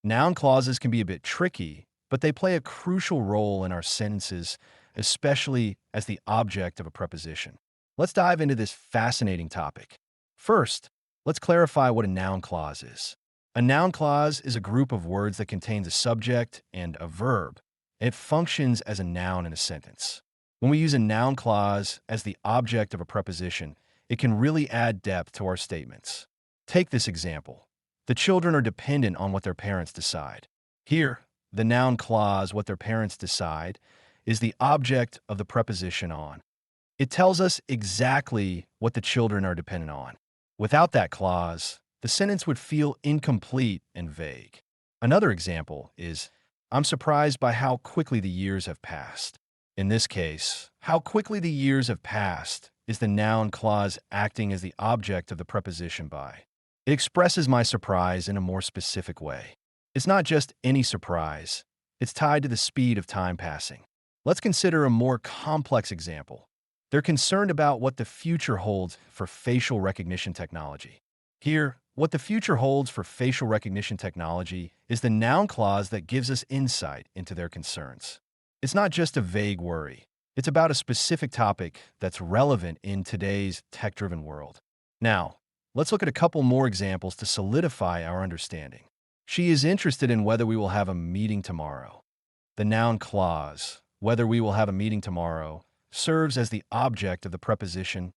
Noun clauses can be a bit tricky, but they play a crucial role in our sentences, especially as the object of a preposition. Let's dive into this fascinating topic. First, let's clarify what a noun clause is. A noun clause is a group of words that contains a subject and a verb. It functions as a noun in a sentence. When we use a noun clause as the object of a preposition, it can really add depth to our statements. Take this example. The children are dependent on what their parents decide. Here, the noun clause, what their parents decide, is the object of the preposition on. It tells us exactly what the children are dependent on. Without that clause, the sentence would feel incomplete and vague. Another example is, I'm surprised by how quickly the years have passed. In this case, how quickly the years have passed is the noun clause acting as the object of the preposition by. It expresses my surprise in a more specific way. It's not just any surprise, it's tied to the speed of time passing. Let's consider a more complex example. They're concerned about what the future holds for facial recognition technology. Here, what the future holds for facial recognition technology is the noun clause that gives us insight into their concerns. It's not just a vague worry. It's about a specific topic that's relevant in today's tech-driven world. Now, let's look at a couple more examples to solidify our understanding. She is interested in whether we will have a meeting tomorrow. The noun clause, whether we will have a meeting tomorrow, serves as the object of the preposition.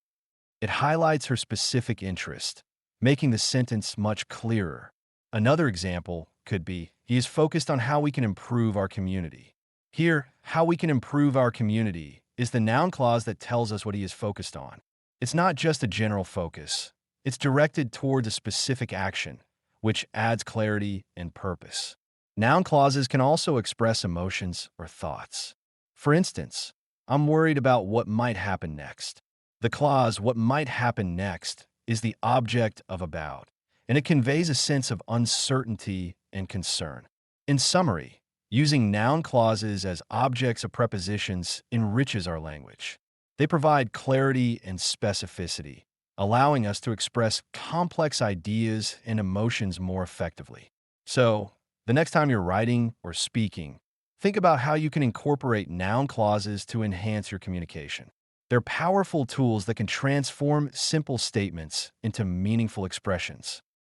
It highlights her specific interest, making the sentence much clearer. Another example could be, he is focused on how we can improve our community. Here, how we can improve our community is the noun clause that tells us what he is focused on. It's not just a general focus. It's directed towards a specific action, which adds clarity and purpose. Noun clauses can also express emotions or thoughts. For instance, I'm worried about what might happen next. The clause, what might happen next, is the object of about, and it conveys a sense of uncertainty and concern. In summary, using noun clauses as objects of prepositions enriches our language. They provide clarity and specificity, allowing us to express complex ideas and emotions more effectively. So, the next time you're writing or speaking, think about how you can incorporate noun clauses to enhance your communication. They're powerful tools that can transform simple statements into meaningful expressions.